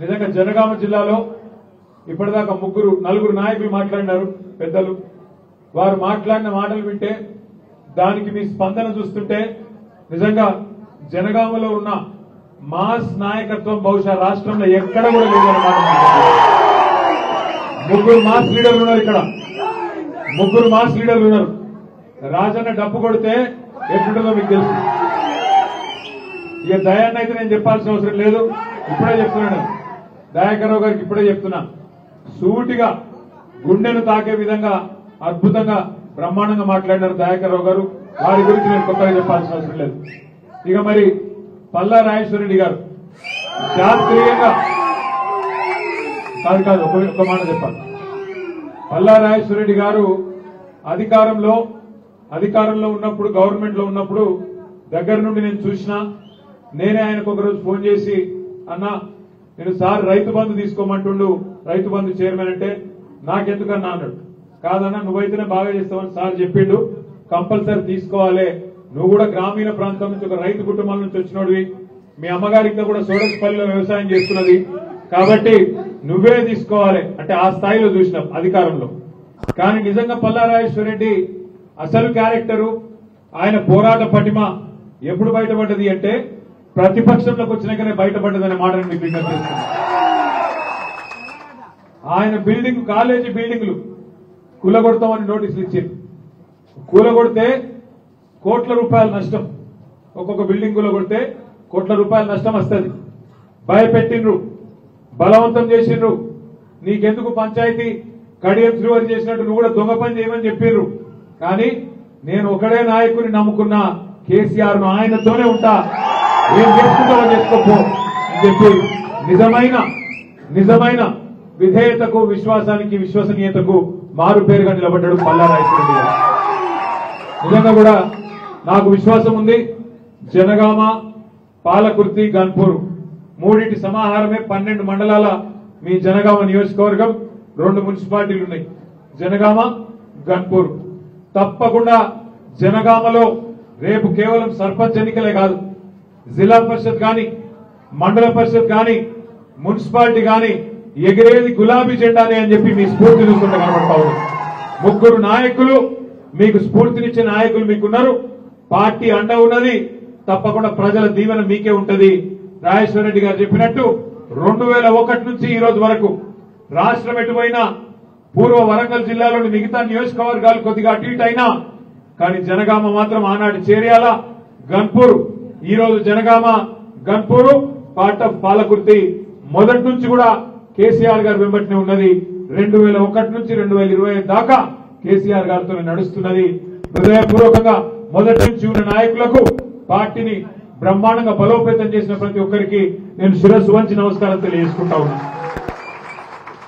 నిజంగా జనగామ జిల్లాలో ఇప్పటిదాకా నలుగురు నాయకులు మాట్లాడినారు పెద్దలు. వారు మాట్లాడిన మాటలు వింటే, దానికి మీ స్పందన చూస్తుంటే నిజంగా జనగామలో ఉన్న మాస్ నాయకత్వం బహుశా రాష్ట్రంలో ఎక్కడ కూడా లేదన్నమాట. ముగ్గురు మాస్ లీడర్లు ఉన్నారు ఇక్కడ, ముగ్గురు మాస్ లీడర్లు ఉన్నారు. రాజన్న డప్పు కొడితే ఎప్పుడుంటుందో మీకు తెలుసు. ఇక దయాన్ని అయితే నేను చెప్పాల్సిన అవసరం లేదు, ఇప్పుడే చెప్తున్నాను. దయాకర్రావు గారికి ఇప్పుడే చెప్తున్నా, సూటిగా గుండెను తాకే విధంగా అద్భుతంగా బ్రహ్మాండంగా మాట్లాడినారు దయాకర్రావు గారు. వారి గురించి నేను కొత్తగా చెప్పాల్సిన అవసరం లేదు. ఇక మరి పల్లా రాజేశ్వరరెడ్డి గారు శాస్త్రీయంగా కాదు ఒక మాట చెప్పాలి. పల్లా రాజేశ్వరరెడ్డి గారు అధికారంలో ఉన్నప్పుడు, గవర్నమెంట్ లో ఉన్నప్పుడు దగ్గర నుండి నేను చూసినా, నేనే ఆయనకు ఒకరోజు ఫోన్ చేసి, అన్నా నేను సార్ రైతు బంధు తీసుకోమంటుండు, రైతు బంధు చైర్మన్ అంటే నాకెందుకన్నా అన్నాడు. కాదన్నా నువ్వైతేనే బాగా చేస్తావని సార్ చెప్పిండు, కంపల్సరీ తీసుకోవాలి. నువ్వు కూడా గ్రామీణ ప్రాంతం నుంచి ఒక రైతు కుటుంబాల నుంచి వచ్చినోడివి, మీ అమ్మగారికి కూడా సోడస్పల్లిలో వ్యవసాయం చేస్తున్నది, కాబట్టి నువ్వే తీసుకోవాలి అంటే ఆ స్థాయిలో చూసినాం అధికారంలో. కానీ నిజంగా పల్లా రాజేశ్వరరెడ్డి అసలు క్యారెక్టరు, ఆయన పోరాట పటిమ ఎప్పుడు బయటపడ్డది అంటే ప్రతిపక్షంలోకి వచ్చినాకనే బయటపడ్డదనే మాటను మీకు విజ్ఞప్తి చేస్తున్నాను. ఆయన కాలేజీ బిల్డింగ్లు కూలగొడతామని నోటీసులు ఇచ్చింది. కూలగొడితే కోట్ల రూపాయల నష్టం, ఒక్కొక్క బిల్డింగ్ కూలగొడితే కోట్ల రూపాయల నష్టం వస్తుంది. భయపెట్టిండ్రు, బలవంతం చేసిండ్రు. నీకెందుకు పంచాయతీ కడియం శ్రీవారి చేసినట్టు నువ్వు కూడా దొంగ పని చేయమని చెప్పిర్రు. కానీ నేను ఒకడే నాయకుని నమ్ముకున్నా, కేసీఆర్ ను ఆయనతోనే ఉంటా, ఏం చేసుకుంటావో చేసుకోపో అని చెప్పి నిజమైన విధేయతకు, విశ్వాసానికి, విశ్వసనీయతకు మారు పేరుగా నిలబడ్డాడు పల్లా రాజేశ్వరరెడ్డి గారు. నిజంగా కూడా నాకు విశ్వాసం ఉంది, జనగామ, పాలకుర్తి, గన్పూర్ మూడింటి సమాహారమే 12 మండలాల మీ జనగామ నియోజకవర్గం. 2 మున్సిపాలిటీలు ఉన్నాయి, జనగామ, గన్పూర్. తప్పకుండా జనగామలో రేపు కేవలం సర్పంచ్ ఎన్నికలే కాదు, జిల్లా పరిషత్ గాని, మండల పరిషత్ గాని, మున్సిపాలిటీ గాని ఎగిరేది గులాబీ జెండానే అని చెప్పి మీ స్ఫూర్తి చూస్తుంటే కనబడతా ఉంది. 3 నాయకులు, మీకు స్ఫూర్తినిచ్చే నాయకులు మీకున్నారు, పార్టీ అండ ఉన్నది, తప్పకుండా ప్రజల దీవెన మీకే ఉంటది. రాజేశ్వరరెడ్డి గారు చెప్పినట్టు 2001 నుంచి ఈ రోజు వరకు రాష్ట్రం ఎటుపోయినా, పూర్వ వరంగల్ జిల్లాలోని మిగతా నియోజకవర్గాలు కొద్దిగా అటు ఇటు అయినా, కానీ జనగామ మాత్రం ఆనాటి చేర్యాల, గన్పూర్, ఈ రోజు జనగామ, గన్పూర్ పార్ట్ ఆఫ్ పాలకుర్తి మొదటి నుంచి కూడా కేసీఆర్ గారు వెంబటినే ఉన్నది. 2001 నుంచి 2025 దాకా కేసీఆర్ గారితో నడుస్తున్నది. హృదయపూర్వకంగా మొదటి నుంచి ఉన్న నాయకులకు, పార్టీని బ్రహ్మాండంగా బలోపేతం చేసిన ప్రతి ఒక్కరికి నేను శిరస్సు వంచి నమస్కారం తెలియజేసుకుంటా ఉన్నా.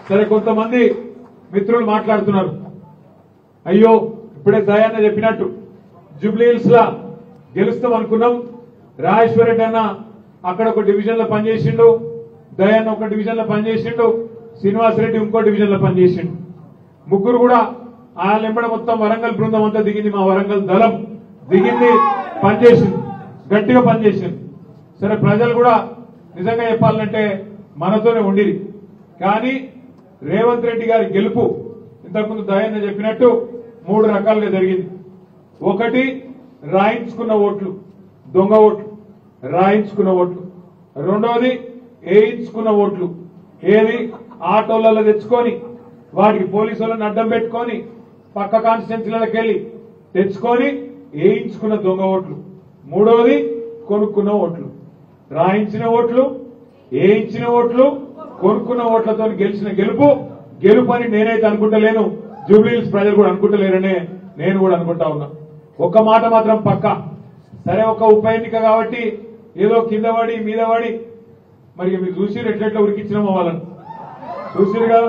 సరే, కొంతమంది మిత్రులు మాట్లాడుతున్నారు, అయ్యో ఇప్పుడే దయాన్న చెప్పినట్టు జూబ్లీహిల్స్ లా గెలుస్తాం అనుకున్నాం, రాజేశ్వరరెడ్డి అన్న అక్కడ ఒక డివిజన్ లో పనిచేసిండు, దయాన్న ఒక డివిజన్ లో పనిచేసిండు, శ్రీనివాసరెడ్డి ఇంకో డివిజన్ లో పనిచేసిండు. ముగ్గురు కూడా వాళ్ళెంబడ మొత్తం వరంగల్ బృందం అంతా దిగింది, మా వరంగల్ దళం దిగింది, పనిచేసింది, గట్టిగా పనిచేసింది. సరే, ప్రజలు కూడా నిజంగా చెప్పాలంటే మనతోనే ఉండిరి. కానీ రేవంత్ రెడ్డి గారి గెలుపు ఇంతకుముందు దయాన్న చెప్పినట్టు 3 రకాలుగా జరిగింది. ఒకటి, రాయించుకున్న ఓట్లు, దొంగ ఓట్లు, రాయించుకున్న ఓట్లు. రెండోది, వేయించుకున్న ఓట్లు. ఏది ఆటోలలో తెచ్చుకొని, వాటికి పోలీసు వాళ్ళని అడ్డం పెట్టుకొని, పక్క కాన్స్టిట్యున్సీలకు వెళ్లి తెచ్చుకొని వేయించుకున్న దొంగ ఓట్లు. మూడోది, కొనుక్కున్న ఓట్లు. రాయించిన ఓట్లు, వేయించిన ఓట్లు, కొనుక్కున్న ఓట్లతో గెలిచిన గెలుపు అని నేనైతే అనుకుంటలేను, జూబ్లీహిల్స్ ప్రజలు కూడా అనుకుంటలేరనే నేను కూడా అనుకుంటా ఉన్నా. ఒక్క మాట మాత్రం పక్క, సరే ఒక ఉప ఎన్నిక కాబట్టి ఏదో కింద పడి మీద పడి, మరి మీరు చూసిరు ఎట్లెట్లా ఉరికిచ్చినామో వాళ్ళని చూసిరుగా.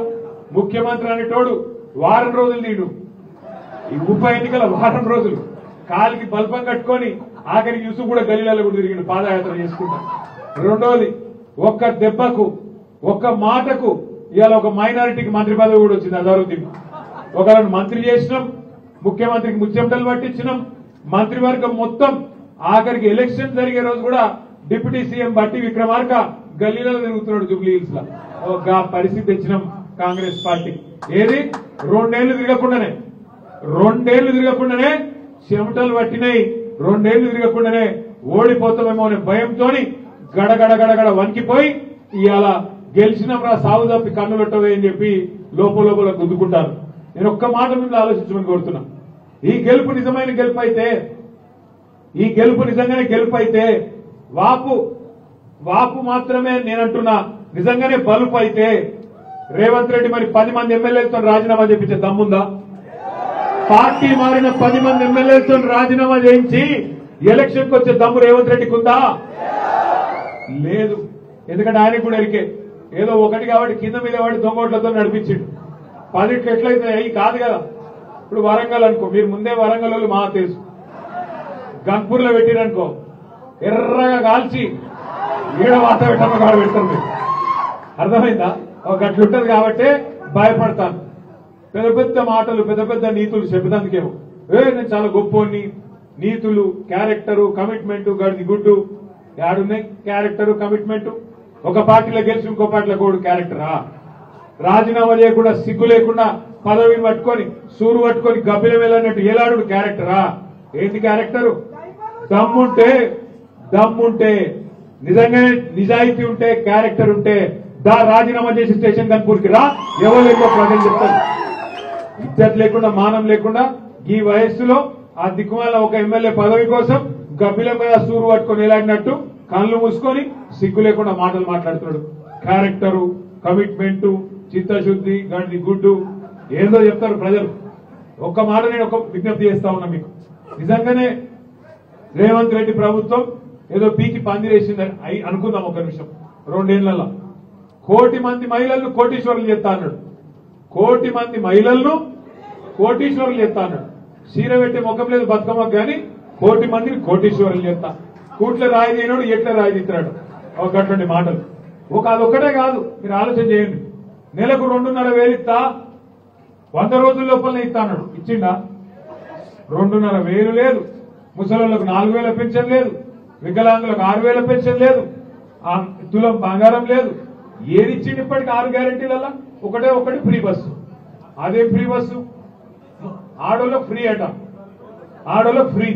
ముఖ్యమంత్రి అనేటోడు వారం రోజులు నీడు, ఈ ఉప ఎన్నికల వారం రోజులు కాలికి బల్పం కట్టుకొని ఆఖరికి యూసుఫ్ కూడా గలీలలో కూడా తిరిగిండు, పాదయాత్ర చేసుకుంటా. రెండోది, ఒక్క దెబ్బకు, ఒక్క మాటకు ఇవాళ ఒక మైనారిటీకి మంత్రి పదవి కూడా వచ్చింది. అజారుద్దీన్ ఒకళ్ళని మంత్రి చేసినాం, ముఖ్యమంత్రికి ముచ్చెమటలు పట్టించినాం, మంత్రివర్గం మొత్తం ఆఖరికి ఎలక్షన్ జరిగే రోజు కూడా డిప్యూటీ సీఎం బట్టి విక్రమార్క గల్లీలలో తిరుగుతున్నాడు జూబ్లీ హిల్స్ లో. ఒక పరిస్థితి తెచ్చినాం కాంగ్రెస్ పార్టీ. ఏది 2 ఏళ్లు తిరగకుండానే చెమటలు పట్టినాయి. 2 ఏళ్లు తిరగకుండానే ఓడిపోతామేమో అనే భయంతో గడగడ వణికిపోయి ఇవాళ గెలిచినాం రా సాగు తప్పి కన్ను పెట్టవే అని చెప్పి లోపల గుద్దుకుంటారు. నేను ఒక్క మాట మీద ఆలోచించమని కోరుతున్నా. ఈ గెలుపు నిజంగానే గెలుపు అయితే వాపు మాత్రమే నేనంటున్నా. నిజంగానే బలుపు అయితే రేవంత్ రెడ్డి మరి 10 మంది ఎమ్మెల్యేలతో రాజీనామా చేయించే దమ్ముందా? పార్టీ మారిన 10 మంది ఎమ్మెల్యేలతో రాజీనామా చేయించి ఎలక్షన్ కు వచ్చే దమ్ము రేవంత్ రెడ్డికి ఉందా? లేదు. ఎందుకంటే ఆయనకు కూడా ఎరికే ఏదో ఒకటి కాబట్టి కింద మీద వాడి దొంగోట్లతో నడిపించిండు. 10 ఎట్లయితే అవి కాదు కదా. ఇప్పుడు వరంగల్ అనుకో, మీరు ముందే వరంగల్ వాళ్ళు మాకు తెలుసు. గన్పూర్ లో పెట్టిరనుకో ఎర్రగా కాల్చి ఈడ వాత పెట్టమ్మ కాడ పెడతారు. మీరు అర్థమైందా? ఒక గట్లుంటది కాబట్టి భయపడతాను. పెద్ద మాటలు పెద్ద నీతులు చెప్పేందుకేమో నేను చాలా గొప్పోని. నీతులు, క్యారెక్టరు, కమిట్మెంట్ గడిది గుడ్డు యాడున్నాయి? Character, commitment. ఒక పార్టీలో గెలిచి ఇంకో పార్టీలో కూడా క్యారెక్టరా? రాజీనామా చేయకుండా సిగ్గు లేకుండా పదవిని పట్టుకొని సూరు పట్టుకొని గబ్బిలం వెళ్ళినట్టు ఏలాడు క్యారెక్టరా? ఏంటి క్యారెక్టరు? దమ్ముంటే నిజంగానే నిజాయితీ ఉంటే క్యారెక్టర్ ఉంటే రాజీనామా చేసి స్టేషన్ కన్పూర్కి రా. ఎవరు ఎక్కువ ప్రజలు చెప్తారు. ఇజ్జత్ లేకుండా మానం లేకుండా ఈ వయస్సులో ఆ దిక్కుమాల ఒక ఎమ్మెల్యే పదవి కోసం గబ్బిలం మీద సూరు పట్టుకొని ఎలాడినట్టు కళ్ళు మూసుకొని సిగ్గు లేకుండా మాటలు మాట్లాడుతున్నాడు. క్యారెక్టరు, కమిట్మెంట్, చిత్తశుద్ధి, గండి గుడ్డు ఏందో చెప్తారు ప్రజలు. ఒక్క మాట నేను ఒక విజ్ఞప్తి చేస్తా ఉన్నా మీకు. నిజంగానే రేవంత్ రెడ్డి ప్రభుత్వం ఏదో పీకి పందిరేసిందని అనుకుందాం ఒక నిమిషం. 2 ఏళ్లలో 1 కోటి మంది మహిళలను కోటీశ్వరులు చేస్తా అన్నాడు. 1 కోటి మంది మహిళలను కోటీశ్వరులు చేస్తా అన్నాడు. చీర పెట్టే ముఖం లేదు బతుకమ్మకు గాని 1 కోటి మందిని కోటీశ్వరులు చేస్తా. కూట్ల రాయి తీయనాడు, ఎట్ల రాయి తీస్తున్నాడు. ఒకటువంటి మాటలు. అదొక్కటే కాదు, మీరు ఆలోచన చేయండి. నెలకు 2,500 ఇస్తా, 100 రోజుల లోపలనే ఇస్తా అన్నాడు. ఇచ్చిండా? 2,500 లేదు. ముసలోళ్లకు 4,000 పెన్షన్ లేదు. వికలాంగులకు 6,000 పెన్షన్ లేదు. తులం బంగారం లేదు. ఏది ఇచ్చింది ఇప్పటికి 6 గ్యారెంటీలలో? ఒకటి ఫ్రీ బస్సు. అదేం ఫ్రీ బస్సు? ఆడోళ్ళకు ఫ్రీ అట, ఆడోళ్ళకు ఫ్రీ,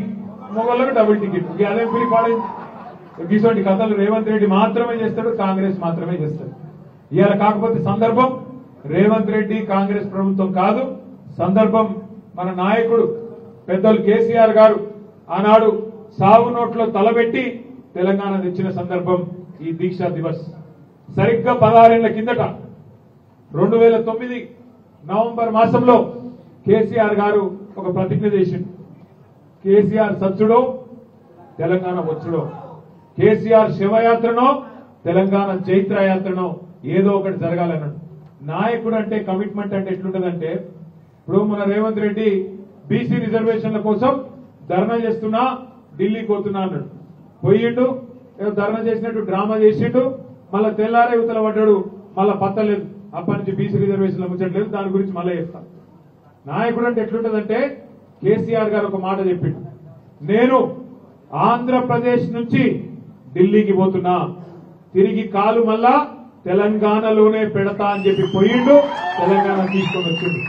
మగోళ్ళకు డబుల్ టికెట్. అదేం ఫ్రీ పాడైంది? ఇటువంటి కథలు రేవంత్ రెడ్డి మాత్రమే చేస్తాడు, కాంగ్రెస్ మాత్రమే చేస్తాడు. ఇవాళ కాకపోతే సందర్భం రేవంత్ రెడ్డి కాంగ్రెస్ ప్రభుత్వం కాదు. సందర్భం మన నాయకుడు పెద్దలు కేసీఆర్ గారు ఆనాడు సాగు నోట్లో తలబెట్టి తెలంగాణ తెచ్చిన సందర్భం ఈ దీక్షా దివస్. సరిగ్గా 16 ఏళ్ల కిందట 2009 నవంబర్ మాసంలో కేసీఆర్ గారు ఒక ప్రతిజ్ఞ చేసిండు. కేసీఆర్ సచ్చుడో తెలంగాణ వచ్చుడో, కేసీఆర్ శివయాత్రనో తెలంగాణ చైత్రయాత్రనో ఏదో ఒకటి జరగాలన్నాడు. నాయకుడు అంటే కమిట్మెంట్ అంటే ఎట్లుంటదంటే, ఇప్పుడు మన రేవంత్ రెడ్డి బీసీ రిజర్వేషన్ల కోసం ధర్నా చేస్తున్నా ఢిల్లీకి పోతున్నా అన్నాడు. పోయిండు, ధర్నా చేసినట్టు డ్రామా చేసిండు, మళ్ళా తెల్లారే యువతల పడ్డాడు, మళ్ళా పత్తలేదు. అప్పటి నుంచి బీసీ రిజర్వేషన్ల ముచ్చట్లేదు, దాని గురించి మళ్ళీ చెప్తాను. నాయకుడు అంటే ఎట్లుంటదంటే, కేసీఆర్ గారు ఒక మాట చెప్పిండు, నేను ఆంధ్రప్రదేశ్ నుంచి ఢిల్లీకి పోతున్నా, తిరిగి కాలు మళ్ళా తెలంగాణలోనే పెడతా అని చెప్పి పోయిండు, తెలంగాణ తీసుకొని వచ్చిండు.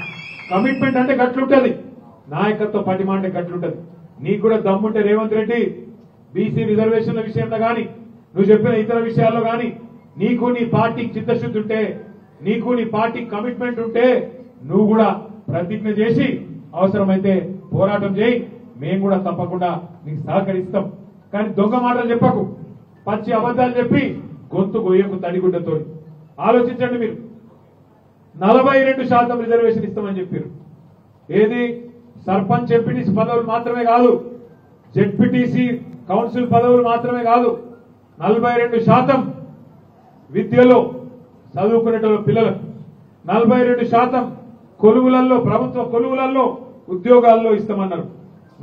కమిట్మెంట్ అంటే గట్లుంటది, నాయకత్వ పటిమ అంటే గట్లుంటది. నీకు కూడా దమ్ముంటే రేవంత్ రెడ్డి బీసీ రిజర్వేషన్ల విషయంలో గాని, నువ్వు చెప్పిన ఇతర విషయాల్లో గాని, నీకు నీ పార్టీకి చిత్తశుద్ధి ఉంటే, నీకు నీ పార్టీకి కమిట్మెంట్ ఉంటే, నువ్వు కూడా ప్రతిజ్ఞ చేసి అవసరమైతే పోరాటం చేయి, మేము కూడా తప్పకుండా నీకు సహకరిస్తాం. కానీ దొంగ మాటలు చెప్పకు, పచ్చి అబద్దాలు చెప్పి గొంతు గొయ్యకు తడిగుడ్డతో. ఆలోచించండి మీరు, 42% రిజర్వేషన్ ఇస్తామని చెప్పారు. ఏది సర్పంచ్ ఎంపీటీసీ పదవులు మాత్రమే కాదు, జెడ్పీటీసీ కౌన్సిల్ పదవులు మాత్రమే కాదు, 42% విద్యలో చదువుకునే పిల్లలకు, 42% కొలువులలో, ప్రభుత్వ కొలువులలో, ఉద్యోగాల్లో ఇస్తామన్నారు.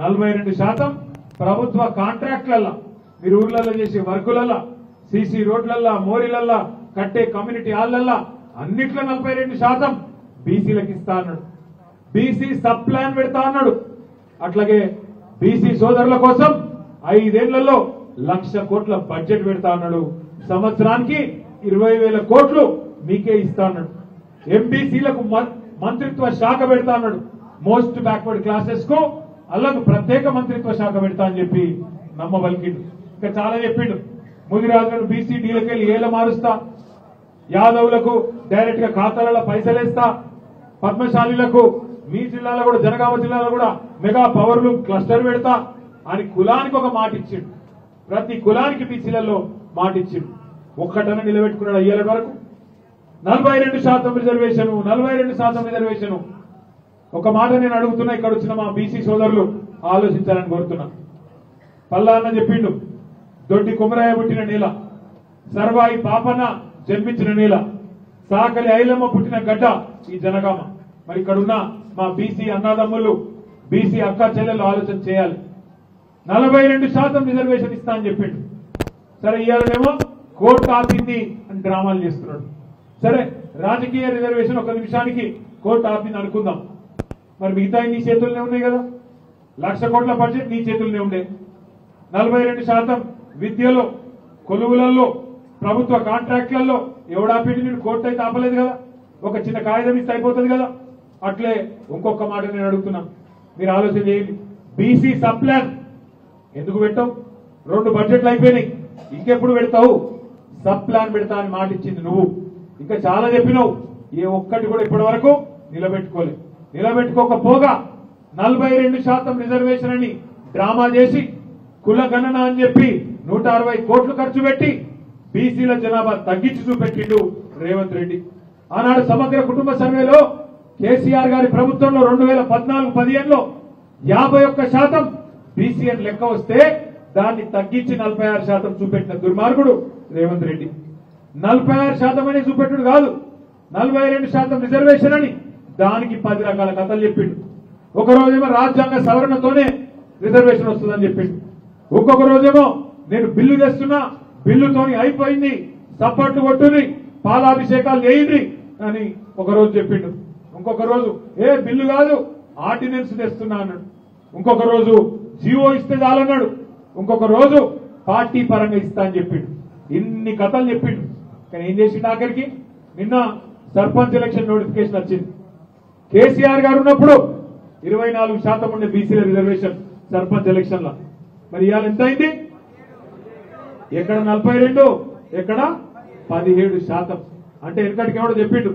42% ప్రభుత్వ కాంట్రాక్ట్లల్లో, మీరు ఊర్లలో చేసే వర్కులల్లో, సీసీ రోడ్లల్లో, మోరీలల్లో, కట్టే కమ్యూనిటీ హాల్లల్లో అన్నిట్లో 42% బీసీలకు ఇస్తా అన్నాడు. బీసీ సబ్ ప్లాన్ పెడతా అన్నాడు. అట్లాగే బీసీ సోదరుల కోసం 5 ఏళ్లలో 1,00,000 కోట్ల బడ్జెట్ పెడతా అన్నాడు. సంవత్సరానికి 20,000 కోట్లు మీకే ఇస్తా అన్నాడు. ఎంబీసీలకు మంత్రిత్వ శాఖ పెడతా అన్నాడు. మోస్ట్ బ్యాక్వర్డ్ క్లాసెస్ కు అల్లకు ప్రత్యేక మంత్రిత్వ శాఖ పెడతా అని చెప్పి నమ్మబలికిండు. ఇంకా చాలా చెప్పిండు. ముదిరాజులను బీసీ డీలకెళ్ళి ఏళ్ళ మారుస్తా, యాదవులకు డైరెక్ట్ గా ఖాతాలలో పైసలేస్తా, పద్మశాలీలకు మీ జిల్లాలో కూడా జనగామ జిల్లాలో కూడా మెగా పవర్లు క్లస్టర్ పెడతా అని కులానికి ఒక మాట ఇచ్చిండు. ప్రతి కులానికి బీసీలలో మాట ఇచ్చిండు. ఒక్కటన నిలబెట్టుకున్నాడు. అయ్యేల వరకు 42% రిజర్వేషన్, 42% రిజర్వేషన్. ఒక మాట నేను అడుగుతున్నా, ఇక్కడ వచ్చిన మా బీసీ సోదరులు ఆలోచించాలని కోరుతున్నా. పల్లాన్న చెప్పిండు, దొడ్డి కుమరాయ పుట్టిన నేల, సర్వాయి పాపన్న జన్మించిన నేల, సాకలి ఐలమ్మ పుట్టిన గడ్డ ఈ జనగామ. మరి ఇక్కడున్న మా బీసీ అన్నదమ్ములు, బీసీ అక్క చెల్లెలు ఆలోచన చేయాలి. 42% రిజర్వేషన్ ఇస్తా అని చెప్పిండు. సరే, ఇయ్యాలనేమో కోర్టు ఆపింది అని డ్రామాలు చేస్తున్నాడు. సరే, రాజకీయ రిజర్వేషన్ ఒక నిమిషానికి కోర్టు ఆపింది అనుకుందాం. మరి మిగతా నీ చేతుల్లోనే ఉన్నాయి కదా. 1,00,000 కోట్ల బడ్జెట్ నీ చేతుల్లోనే ఉండే. 42% విద్యలో, కొలువులలో, ప్రభుత్వ కాంట్రాక్టులలో ఎవడాపిండి నేను కోర్టు అయితే ఆపలేదు కదా. ఒక చిన్న కాగితం ఇస్తే అయిపోతుంది కదా. అట్లే ఇంకొక మాట నేను అడుగుతున్నా, మీరు ఆలోచన చేయండి. బీసీ సబ్ ప్లాన్ ఎందుకు పెట్టావు? 2 బడ్జెట్లు అయిపోయినాయి, ఇంకెప్పుడు పెడతావు? సబ్ ప్లాన్ పెడతా అని మాట ఇచ్చింది నువ్వు. ఇంకా చాలా చెప్పినావు, ఏ ఒక్కటి కూడా ఇప్పటి వరకు నిలబెట్టుకోలేదు. నిలబెట్టుకోకపోగా 42% రిజర్వేషన్ అని డ్రామా చేసి, కుల గణన అని చెప్పి 160 కోట్లు ఖర్చు పెట్టి బీసీల జనాభా తగ్గించి చూపెట్టిండు రేవంత్ రెడ్డి. ఆనాడు సమగ్ర కుటుంబ సర్వేలో కేసీఆర్ గారి ప్రభుత్వంలో 2014-15లో 51% బీసీ అని లెక్క వస్తే దాన్ని తగ్గించి 46% చూపెట్టిన దుర్మార్గుడు రేవంత్ రెడ్డి. 46% అని చూపెట్టుడు కాదు, 42% రిజర్వేషన్ అని దానికి 10 రకాల కథలు చెప్పిండు. ఒక రోజేమో రాజ్యాంగ సవరణతోనే రిజర్వేషన్ వస్తుందని చెప్పిండు. ఒక్కొక్క రోజేమో నేను బిల్లు తెస్తున్నా, బిల్లుతోని అయిపోయింది, సపోర్ట్ కొట్టుని, పాలాభిషేకాలు చేయండి అని ఒక రోజు చెప్పిండు. ఇంకొక రోజు బిల్లు కాదు ఆర్డినెన్స్ తెస్తున్నా అన్నాడు. ఇంకొక రోజు జీవో ఇస్తే చాలన్నాడు. ఇంకొక రోజు పార్టీ పరంగా ఇస్తా అని చెప్పిండు. ఇన్ని కథలు చెప్పిండు. కానీ ఏం చేసిండు? ఆఖరికి నిన్న సర్పంచ్ ఎలక్షన్ నోటిఫికేషన్ వచ్చింది. కేసీఆర్ గారు ఉన్నప్పుడు 24% ఉండే బీసీల రిజర్వేషన్ సర్పంచ్ ఎలక్షన్ లా. మరి ఇవాళ ఎంత అయింది? ఎక్కడ 42, ఎక్కడ 17%. అంటే వెనకటికి ఎవడో చెప్పిండు,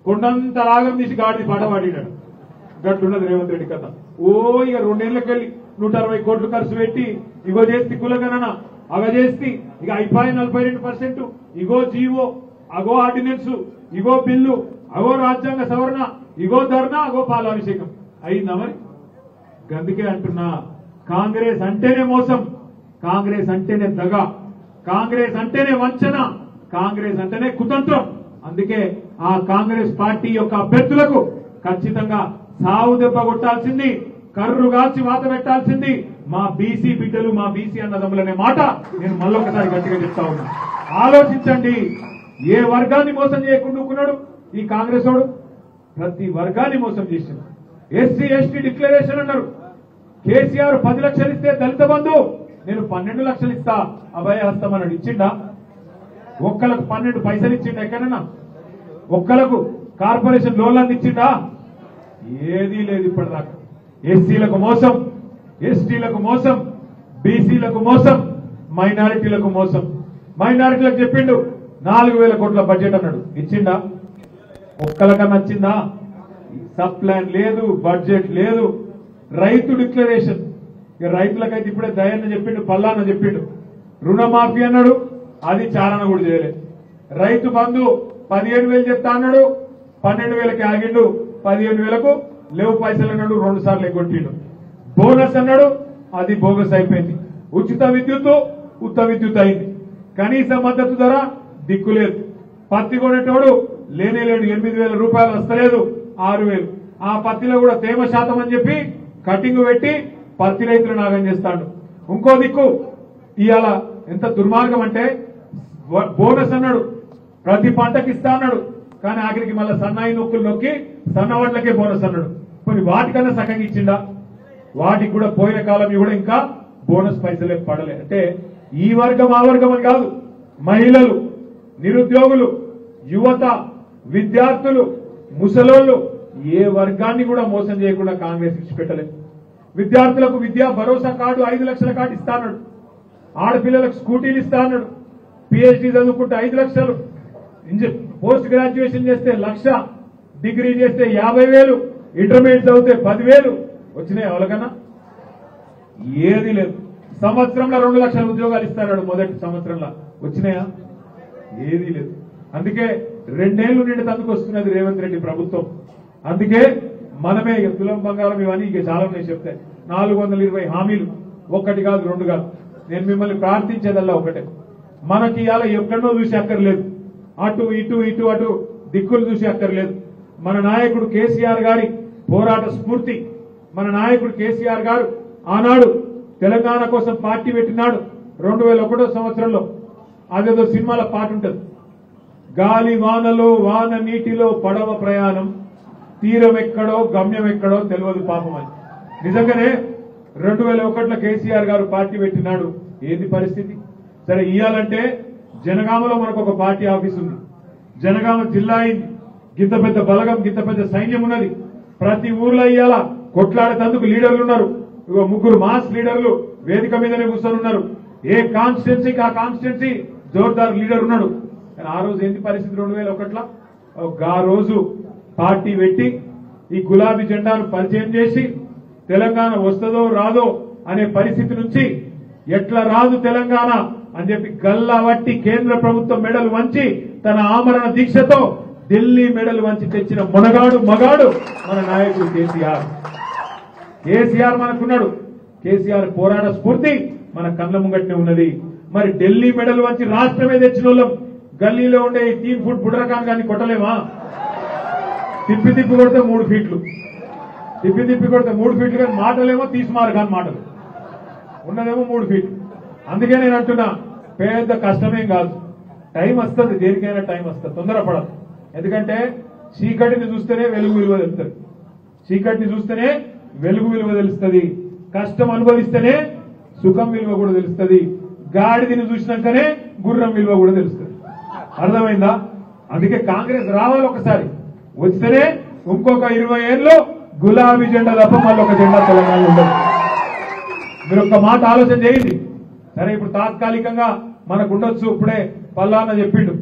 కొండంత రాగం తీసి గాడిని పడవాడినాడు. గట్లున్నది రేవంత్ రెడ్డి కథ. ఇక 2 ఏళ్లకెళ్ళి 160 కోట్లు ఖర్చు పెట్టి ఇగో చేస్తే కులగణన, అగ చేస్తే ఇక అయిపోయి 42%, ఇగో జీవో, అగో ఆర్డినెన్స్, ఇగో బిల్లు, అగో రాజ్యాంగ సవరణ, ఇగో ధర్నా, అగో పాలాభిషేకం. అయిందా మరి? అందుకే అంటున్నా, కాంగ్రెస్ అంటేనే మోసం, కాంగ్రెస్ అంటేనే దగ, కాంగ్రెస్ అంటేనే వంచన, కాంగ్రెస్ అంటేనే కుతంత్రం. అందుకే ఆ కాంగ్రెస్ పార్టీ యొక్క అభ్యర్థులకు ఖచ్చితంగా సావు దెబ్బ కొట్టాల్సింది, కర్రు కాల్చి వాత పెట్టాల్సింది మా బీసీ బిడ్డలు, మా బీసీ అన్నదమ్ములనే మాట నేను మళ్ళొకసారి గట్టిగా చెప్తా ఉన్నా. ఆలోచించండి. ఏ వర్గాన్ని మోసం చేయకుండా ఈ కాంగ్రెస్ వాడు? ప్రతి వర్గాన్ని మోసం చేసింది. ఎస్సీ ఎస్టీ డిక్లరేషన్ అన్నారు. కేసీఆర్ 10 లక్షలు ఇస్తే దళిత బంధు నేను 12 లక్షలు ఇస్తా అభయహస్తం అన్నాడు. ఇచ్చిండా? ఒక్కలకు 12 పైసలు ఇచ్చిండా? ఎక్కడన్నా ఒక్కలకు కార్పొరేషన్ లోన్లన్నీ ఇచ్చిండా? ఏదీ లేదు ఇప్పటిదాకా. ఎస్సీలకు మోసం, ఎస్టీలకు మోసం, బీసీలకు మోసం, మైనారిటీలకు మోసం. మైనారిటీలకు చెప్పిండు 4,000 కోట్ల బడ్జెట్ అన్నాడు. ఇచ్చిండా? ఒక్కలకన్నా వచ్చిందా? సబ్ ప్లాన్ లేదు, బడ్జెట్ లేదు. రైతు డిక్లరేషన్, ఇక రైతులకైతే ఇప్పుడే దయన్న చెప్పిండు, పల్లాన్న చెప్పిండు. రుణమాఫీ అన్నాడు, అది చాలన కూడా చేయలేదు. రైతు బంధు 17,000 చెప్తా అన్నాడు, 12,000కి ఆగిండు, 15,000కు లేవు పైసలు అన్నాడు, 2 సార్లు ఎగ్గొట్టిండు. బోనస్ అన్నాడు, అది బోగస్ అయిపోయింది. ఉచిత విద్యుత్ ఉత్త విద్యుత్ అయింది. కనీస మద్దతు ధర దిక్కులేదు. పత్తి కొనేటోడు లేనేలేడు, 8,000 రూపాయలు వస్తలేదు, 6,000. ఆ పత్తిలో కూడా తేమ శాతం అని చెప్పి కటింగ్ పెట్టి పత్తి రైతులు నాగం చేస్తాడు. ఇంకో దిక్కు ఇవాళ ఎంత దుర్మార్గం అంటే, బోనస్ అన్నాడు, ప్రతి పంటకి ఇస్తా అన్నాడు, కానీ ఆఖరికి మళ్ళీ సన్నాయి నొక్కులు నొక్కి సన్నవాట్లకే బోనస్ అన్నాడు. కొన్ని వాటికన్నా సగంగా ఇచ్చిండా? వాటికి కూడా పోయిన కాలం కూడా ఇంకా బోనస్ పైసలే పడలే. అంటే ఈ వర్గం ఆ వర్గం అని కాదు, మహిళలు నిరుద్యోగులు, యువత, విద్యార్థులు, ముసలోళ్ళు ఏ వర్గాన్ని కూడా మోసం చేయకుండా కాంగ్రెస్ ఇచ్చిపెట్టలేదు. విద్యార్థులకు విద్యా భరోసా కార్డు 5 లక్షల కార్డు ఇస్తాడు. ఆడపిల్లలకు స్కూటీలు ఇస్తాడు. పిహెచ్డీ చదువుకుంటే 5 లక్షలు, పోస్ట్ గ్రాడ్యుయేషన్ చేస్తే 1,00,000, డిగ్రీ చేస్తే 50,000, ఇంటర్మీడియట్ చదివితే 10,000 వచ్చినాయి. ఎవరికన్నా ఏది లేదు. సంవత్సరంలో 2 లక్షల ఉద్యోగాలు ఇస్తాడు. మొదటి సంవత్సరంలో వచ్చినాయా? ఏదీ లేదు. అందుకే 2 ఏళ్లు నిండినందుకు వస్తున్నది రేవంత్ రెడ్డి ప్రభుత్వం. అందుకే మనమే తులం బంగారం ఇవన్నీ ఇక చాలా ఉన్నాయి చెప్తే 420 హామీలు, 1 కాదు 2 కాదు. నేను మిమ్మల్ని ప్రార్థించేదల్లా ఒకటే, మనకి ఇవాళ ఎక్కడో చూసి అక్కర్లేదు, అటు ఇటు ఇటు అటు దిక్కులు చూసి అక్కర్లేదు. మన నాయకుడు కేసీఆర్ గారి పోరాట స్ఫూర్తి, మన నాయకుడు కేసీఆర్ గారు ఆనాడు తెలంగాణ కోసం పార్టీ పెట్టినాడు 2001 సంవత్సరంలో. అదేదో సినిమాల పాట ఉంటుంది, గాలి వానలో వాన నీటిలో పడవ ప్రయాణం, తీరం ఎక్కడో గమ్యం ఎక్కడో తెలియదు పాపం అని. నిజంగానే 2001లో కేసీఆర్ గారు పార్టీ పెట్టినాడు. ఏంది పరిస్థితి? సరే, ఇయ్యాలంటే జనగామలో మనకు ఒక పార్టీ ఆఫీస్ ఉంది. జనగామ జిల్లా అయింది. గింత పెద్ద బలగం, గింత పెద్ద సైన్యం ఉన్నది. ప్రతి ఊర్లో ఇయ్యాల కొట్లాడేందుకు లీడర్లు ఉన్నారు. 3 మాస్ లీడర్లు వేదిక మీదనే కూర్చొని ఉన్నారు. ఏ కాన్స్టిట్యున్సీకి ఆ కాన్స్టిట్యున్సీ జోర్దార్ లీడర్ ఉన్నాడు. కానీ ఆ రోజు ఏంటి పరిస్థితి? 2001లో ఆ రోజు పార్టీ పెట్టి ఈ గులాబీ జెండాను పరిచయం చేసి తెలంగాణ వస్తుందో రాదో అనే పరిస్థితి నుంచి ఎట్లా రాదు తెలంగాణ అని చెప్పి గల్లావట్టి కేంద్ర ప్రభుత్వం మెడలు వంచి తన ఆమరణ దీక్షతో ఢిల్లీ మెడలు వంచి తెచ్చిన మొనగాడు మగాడు మన నాయకుడు కేసీఆర్. కేసీఆర్ మనకున్నాడు. కేసీఆర్ పోరాట స్ఫూర్తి మన కళ్ళ ముంగట్నే ఉన్నది. మరి ఢిల్లీ మెడలు వంచి రాష్ట్రమే తెచ్చిన వాళ్ళం గల్లీలో ఉండే 3 ఫుట్ బుడ్రకాన్ గాన్ని కొట్టలేమా? తిప్పి తిప్పి కొడితే 3 ఫీట్లు, తిప్పి తిప్పి కొడితే 3 ఫీట్లు, కానీ మాటలేమో తీసుమారు కానీ మాటలు ఉన్నదేమో 3 ఫీట్లు. అందుకే నేను అంటున్నా, పెద్ద కష్టమేం కాదు. టైం వస్తుంది, దేనికైనా టైం వస్తుంది, తొందరపడదు. ఎందుకంటే చీకటిని చూస్తేనే వెలుగు విలువ తెలుస్తుంది. చీకటిని చూస్తేనే వెలుగు విలువ తెలుస్తుంది. కష్టం అనుభవిస్తేనే సుఖం విలువ కూడా తెలుస్తుంది. గాడిదని చూసినాకనే గుర్రం విలువ కూడా తెలుస్తుంది. అర్థమైందా? అందుకే కాంగ్రెస్ రావాలి ఒకసారి, వస్తేనే ఇంకొక 20 ఏళ్ళు గులాబీ జెండా తప్ప మళ్ళీ ఒక జెండా తెలంగాణ ఉండదు. మీరు ఒక్క మాట ఆలోచన చేయండి. సరే, ఇప్పుడు తాత్కాలికంగా మనకు ఉండొచ్చు. ఇప్పుడే పల్లాన్న చెప్పిండు,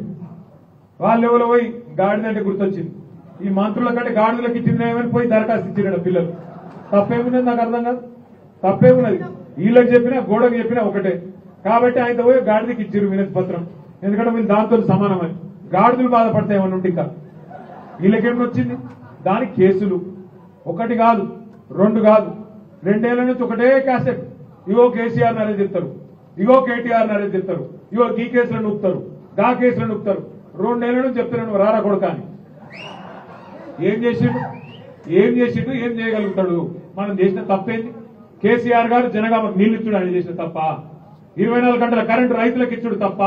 వాళ్ళు ఎవరో పోయి గాడిదంటే గుర్తొచ్చింది. ఈ మంత్రుల కంటే గాడిదలకు ఇచ్చిందేమని పోయి దరఖాస్తు ఇచ్చారు పిల్లలు. తప్పేమున్నది? నాకు అర్థం కాదు. తప్పేమున్నది? వీళ్ళకి చెప్పినా గోడకు చెప్పినా ఒకటే. కాబట్టి ఆయన పోయి గాడిదకి ఇచ్చారు వినతి పత్రం. ఎందుకంటే వీళ్ళు దాంతో సమానమని. గాడిదలు బాధపడతాయి ఏమన్నా ఉంటే ఇంకా. వీళ్ళకేమని వచ్చింది? దానికి కేసులు 1 కాదు 2 కాదు, 2 ఏళ్ల నుంచి ఒకటే క్యాసెట్. ఇగో కేసీఆర్ నరేజ్ చెప్తారు, ఇగో కేటీఆర్ నరేజ్ చెప్తారు, ఇగో ఈ కేసులను నూపుతారు, గా కేసులను నూపుతారు. 2 ఏళ్ల నుంచి చెప్తారు రారా కొడుకాని. ఏం చేసిండు? ఏం చేసిండు? ఏం చేయగలుగుతాడు? మనం చేసిన తప్పేంది? కేసీఆర్ గారు జనగామకు నీళ్లు ఇచ్చుడు ఆయన చేసిన తప్ప? 24 గంటల కరెంటు రైతులకు ఇచ్చుడు తప్ప?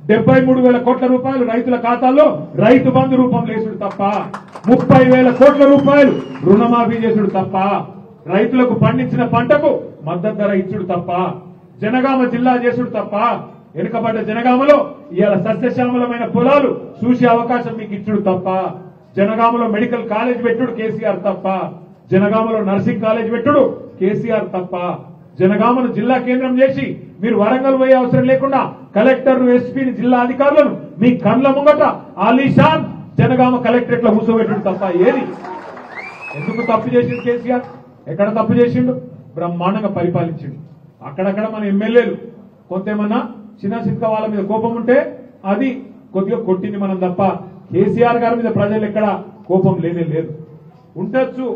73,000 కోట్ల రూపాయలు రైతుల ఖాతాల్లో రైతు బంధు రూపంలో వేసుడు తప్ప? 30,000 కోట్ల రూపాయలు రుణమాఫీ చేసుడు తప్ప? రైతులకు పండించిన పంటకు మద్దతు ధర ఇచ్చుడు తప్ప? జనగామ జిల్లా చేసుడు తప్ప? వెనుకబడ్డ జనగామలో ఇవాళ సస్యశ్యామలమైన పొలాలు చూసే అవకాశం మీకు ఇచ్చుడు తప్ప? జనగామలో మెడికల్ కాలేజ్ పెట్టుడు కేసీఆర్ తప్ప? జనగామలో నర్సింగ్ కాలేజ్ పెట్టుడు కేసీఆర్ తప్ప? జనగామను జిల్లా కేంద్రం చేసి మీరు వరంగల్ పోయే అవసరం లేకుండా కలెక్టర్ను, ఎస్పీని, జిల్లా అధికారులను మీ కళ్ళ ముంగట ఆలీషాన్ జనగామ కలెక్టరేట్ లో కూర్చోబెట్టుడు తప్ప ఏది? ఎందుకు తప్పు చేసిండు కేసీఆర్? ఎక్కడ తప్పు చేసిండు? బ్రహ్మాండంగా పరిపాలించిండు. అక్కడక్కడ మన ఎమ్మెల్యేలు కొంతేమన్నా చిన్న చిన్న వాళ్ళ మీద కోపం ఉంటే అది కొద్దిగా కొట్టింది మనం తప్ప కేసీఆర్ గారి మీద ప్రజలు ఎక్కడ కోపం లేనే లేదు. ఉండొచ్చు,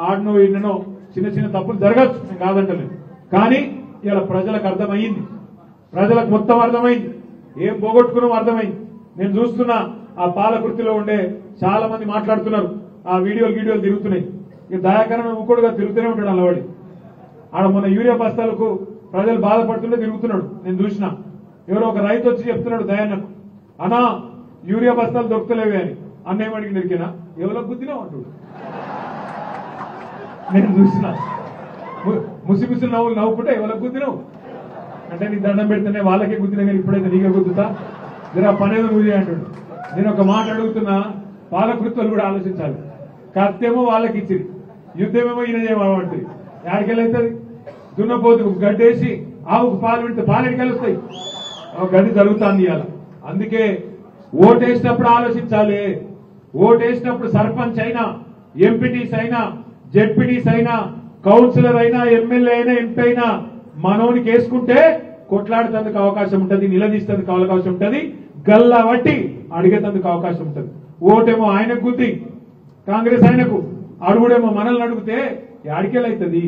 ఆడనో ఈడనో చిన్న చిన్న తప్పులు జరగచ్చు, నేను కాదంటలేదు. కానీ ఇలా ప్రజలకు అర్థమైంది, ప్రజలకు మొత్తం అర్థమైంది, ఏం పోగొట్టుకున్నాం అర్థమైంది. నేను చూస్తున్నా ఆ పాలకృతిలో ఉండే చాలా మంది మాట్లాడుతున్నారు, ఆ వీడియోలు తిరుగుతున్నాయి. ఇక దయాకరణ ఊకోడుగా తిరుగుతూనే ఉంటాడు అలవాడి. ఆడ మన యూరియా బస్తాలకు ప్రజలు బాధపడుతుంటే తిరుగుతున్నాడు. నేను చూసిన ఎవరో ఒక రైతు వచ్చి చెప్తున్నాడు దయాన్నకు, అన్నా యూరియా బస్తాలు దొరుకుతలేవే అని. అన్న ఏమడికి నిరికినా ఎవరో గుద్దినా అంటాడు. నేను చూసిన ముసిముసి నవ్వుకుంటే ఎవరికి గుద్దినావు అంటే నీ దండం పెడితేనే వాళ్ళకే గుద్దినా కానీ ఇప్పుడైతే నీకే గుద్దుతా మీరు ఆ పనేదో నువ్వు చేయంటాడు. నేను ఒక మాట అడుగుతున్నా, పాలకృత్వాలు కూడా ఆలోచించాలి. కత్తేమో వాళ్ళకి ఇచ్చింది, యుద్ధమేమో ఈయన చేయమంటుంది. ఎక్కడికెళ్ళవుతుంది? దున్నపోతుకు గడ్డేసి ఆవుకు పాలు పెడితే పాలు ఎక్కడికెళ్ళొస్తాయి? గడ్డి జరుగుతుంది ఇవాళ. అందుకే ఓటేసినప్పుడు ఆలోచించాలి. ఓటేసినప్పుడు సర్పంచ్ అయినా, ఎంపీటీస్ అయినా, జెడ్పీటీస్ అయినా, కౌన్సిలర్ అయినా, ఎమ్మెల్యే అయినా, ఎంపీ అయినా మనోనికి వేసుకుంటే కొట్లాడేందుకు అవకాశం ఉంటుంది, నిలదీసేందుకు అవకాశం ఉంటుంది, గల్లా బట్టి అడిగేందుకు అవకాశం ఉంటుంది. ఓటేమో ఆయనకు గుద్ది కాంగ్రెస్ ఆయనకు, అడుగుడేమో మనల్ని అడిగితే అడికేలవుతుంది.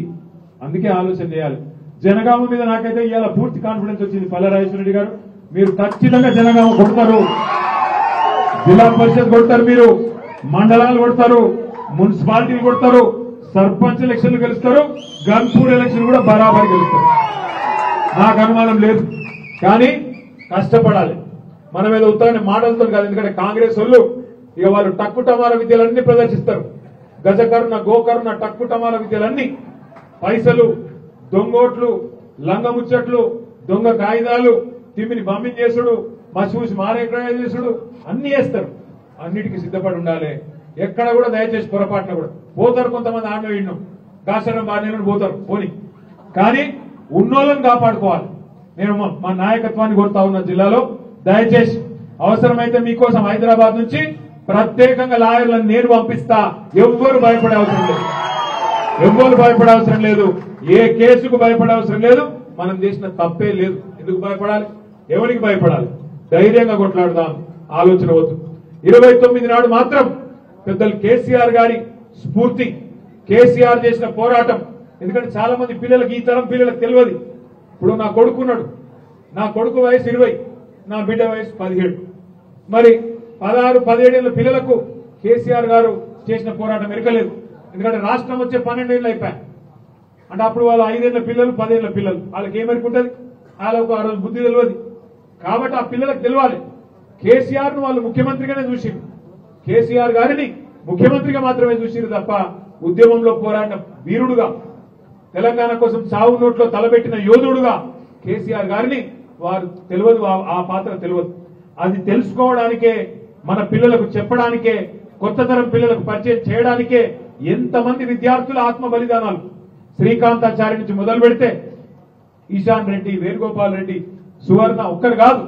అందుకే ఆలోచన చేయాలి. జనగామ మీద నాకైతే ఇవాళ పూర్తి కాన్ఫిడెన్స్ వచ్చింది. పల్లారాజేశ్వర రెడ్డి గారు, మీరు ఖచ్చితంగా జనగామ కొడతారు, జిల్లా పరిషత్ కొడతారు, మీరు మండలాలు కొడతారు, మున్సిపాలిటీలు కొడతారు, సర్పంచ్ ఎలక్షన్లు గెలుస్తారు, గన్పూర్ ఎలక్షన్ కూడా బరాబర్ గెలుస్తారు. నాకు అనుమానం లేదు. కానీ కష్టపడాలి. మనం ఏదో ఉత్తరాన్ని మాటలతో కాదు. ఎందుకంటే కాంగ్రెస్ వాళ్ళు ఇక వాళ్ళు టక్కు టమార విద్యలన్నీ ప్రదర్శిస్తారు. గజకర్ణ, గోకర్ణ, టక్కు టమార విద్యలన్నీ, పైసలు, దొంగోట్లు, లంగముచ్చట్లు, దొంగ కాగితాలు, తిమ్మిని బంబింగ్ చేసుడు, మసూసి మారేక్రయ చేసుడు అన్ని చేస్తారు. అన్నిటికీ సిద్ధపడి ఉండాలి. ఎక్కడ కూడా దయచేసి పొరపాటున కూడా పోతారు. కొంతమంది ఆడిన వీడిను కాశరం బాడిన పోతారు పోని, కానీ ఉన్నోళ్ళని కాపాడుకోవాలి. నేను మా నాయకత్వాన్ని కోరుతా ఉన్న జిల్లాలో దయచేసి అవసరమైతే మీకోసం హైదరాబాద్ నుంచి ప్రత్యేకంగా లాయర్లను నేను పంపిస్తా. ఎవ్వరు భయపడే అవసరం లేదు, ఎవ్వరు భయపడే అవసరం లేదు, ఏ కేసుకు భయపడే అవసరం లేదు. మనం చేసిన తప్పే లేదు, ఎందుకు భయపడాలి? ఎవరికి భయపడాలి? ధైర్యంగా కొట్లాడదాం. ఆలోచన వద్దు. 29 నాడు మాత్రం పెద్దలు కేసీఆర్ గారి స్ఫూర్తి, కేసీఆర్ చేసిన పోరాటం. ఎందుకంటే చాలా మంది పిల్లలకి, ఈ తరం పిల్లలకు తెలియదు. ఇప్పుడు నా కొడుకున్నాడు, నా కొడుకు వయసు 20, నా బిడ్డ వయసు 17. మరి 16-17 ఏళ్ల పిల్లలకు కేసీఆర్ గారు చేసిన పోరాటం ఎరకలేదు. ఎందుకంటే రాష్ట్రం వచ్చే 12 ఏళ్ళు అయిపోయాయి. అంటే అప్పుడు వాళ్ళు 5 ఏళ్ల పిల్లలు, 10 ఏళ్ల పిల్లలు, వాళ్ళకి ఏమనుకుంటుంది? వాళ్ళకు ఆ రోజు బుద్ధి తెలియదు. కాబట్టి ఆ పిల్లలకు తెలియాలి. కేసీఆర్ ను వాళ్ళు ముఖ్యమంత్రిగానే చూసిరు, కేసీఆర్ గారిని ముఖ్యమంత్రిగా మాత్రమే చూసిరు తప్ప ఉద్యమంలో పోరాడిన వీరుడుగా, తెలంగాణ కోసం చావు నోట్లో తలబెట్టిన యోధుడుగా కేసీఆర్ గారిని వారు తెలియదు. ఆ పాత్ర తెలియదు. అది తెలుసుకోవడానికే, మన పిల్లలకు చెప్పడానికే, కొత్త తరం పిల్లలకు పరిచయం చేయడానికే ఎంతమంది విద్యార్థుల ఆత్మ బలిదానాలు. శ్రీకాంతాచారి నుంచి మొదలు పెడితే ఈశాన్ రెడ్డి, వేణుగోపాల్ రెడ్డి, సువర్ణ ఒక్కరు కాదు,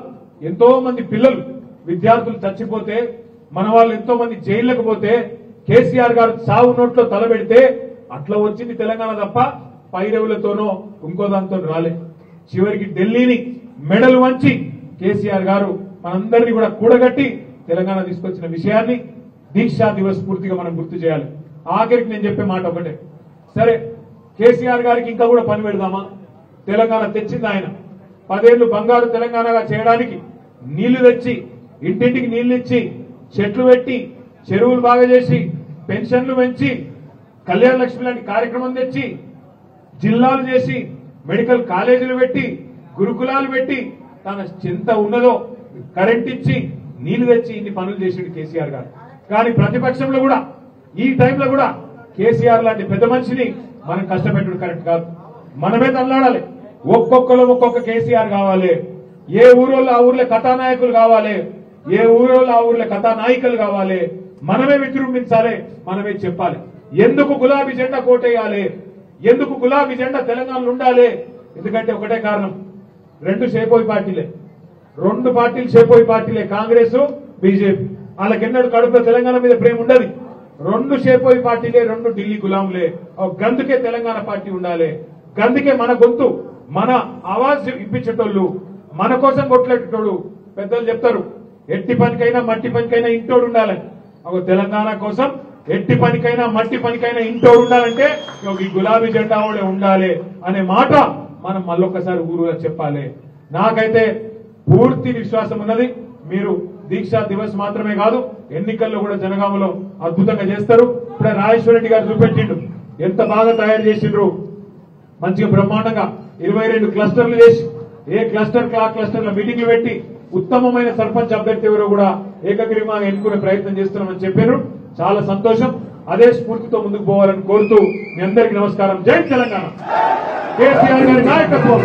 ఎంతో మంది పిల్లలు, విద్యార్థులు చచ్చిపోతే, మన వాళ్ళు ఎంతో మంది జైళ్లకు పోతే, కేసీఆర్ గారు చావు నోట్లో తలబెడితే అట్లా వచ్చింది తెలంగాణ తప్ప పైరవులతోనో ఇంకో దాంతో రాలే. చివరికి ఢిల్లీని మెడలు వంచి కేసీఆర్ గారు మనందరినీ కూడా కూడగట్టి తెలంగాణ తీసుకొచ్చిన విషయాన్ని దీక్షా దివస్ పూర్తిగా మనం గుర్తు చేయాలి. ఆఖరికి నేను చెప్పే మాట ఒకటే, సరే కేసీఆర్ గారికి ఇంకా కూడా పని పెడదామా? తెలంగాణ తెచ్చింది ఆయన. 10 ఏళ్లు బంగారు తెలంగాణగా చేయడానికి నీళ్లు తెచ్చి, ఇంటింటికి నీళ్లు ఇచ్చి, చెట్లు పెట్టి, చెరువులు బాగా చేసి, పెన్షన్లు పెంచి, కళ్యాణ లక్ష్మి లాంటి కార్యక్రమం తెచ్చి, జిల్లాలు చేసి, మెడికల్ కాలేజీలు పెట్టి, గురుకులాలు పెట్టి, తన చింత ఉన్నదో కరెంట్ ఇచ్చి, నీళ్లు తెచ్చి ఇన్ని పనులు చేసిండు కేసీఆర్ గారు. కానీ ప్రతిపక్షంలో కూడా ఈ టైంలో కూడా కేసీఆర్ లాంటి పెద్ద మనిషిని మనం కష్టపెట్టడం కరెక్ట్ కాదు. మనమే తల్లాడాలి. ఒక్కొక్కరు ఒక్కొక్క కేసీఆర్ కావాలి. ఏ ఊరోళ్ళు ఆ ఊర్లో కథానాయకులు కావాలి, ఏ ఊరోళ్ళు ఆ ఊర్లో కథానాయికలు కావాలి. మనమే విజృంభించాలి, మనమే చెప్పాలి. ఎందుకు గులాబీ జెండా కోటేయాలి, ఎందుకు గులాబీ జెండా తెలంగాణలో ఉండాలి? ఎందుకంటే ఒకటే కారణం, 2 షేపోయి పార్టీలే, 2 పార్టీలు షేపోయి పార్టీలే, కాంగ్రెస్, బీజేపీ. వాళ్ళకెన్నడూ కడుపులో తెలంగాణ మీద ప్రేమ ఉండదు. 2 షేపోయి పార్టీలే, 2 ఢిల్లీ గులాంలే. గందుకే తెలంగాణ పార్టీ ఉండాలి. గందుకే మన గొంతు, మన ఆవాజ్ ఇప్పించేటోళ్ళు, మన కోసం కొట్లాడేటోళ్ళు. పెద్దలు చెప్తారు, ఎట్టి పనికైనా మట్టి పనికైనా ఇంటోడు ఉండాలని. తెలంగాణ కోసం ఎట్టి పనికైనా మట్టి పనికైనా ఇంటోడు ఉండాలంటే ఈ గులాబీ జెండా వాళ్ళే ఉండాలి అనే మాట మనం మళ్ళొక్కసారి ఊరుగా చెప్పాలి. నాకైతే పూర్తి విశ్వాసం ఉన్నది. మీరు దీక్షా దివస్ మాత్రమే కాదు, ఎన్నికల్లో కూడా జనగామలో అద్భుతంగా చేస్తారు. ఇప్పుడే రాజేశ్వర రెడ్డి గారు చూపెట్టిండు, ఎంత బాగా తయారు చేసిండ్రు. మంచిగా బ్రహ్మాండంగా 22 క్లస్టర్లు చేసి, ఏ క్లస్టర్ ఆ క్లస్టర్ల మీటింగ్లు పెట్టి ఉత్తమమైన సర్పంచ్ అభ్యర్థి ఎవరో కూడా ఏకగ్రీవంగా ఎన్నుకునే ప్రయత్నం చేస్తున్నామని చెప్పారు. చాలా సంతోషం. అదే స్ఫూర్తితో ముందుకు పోవాలని కోరుతూ మీ అందరికీ నమస్కారం. జై తెలంగాణ. కేసీఆర్ గారి నాయకత్వం.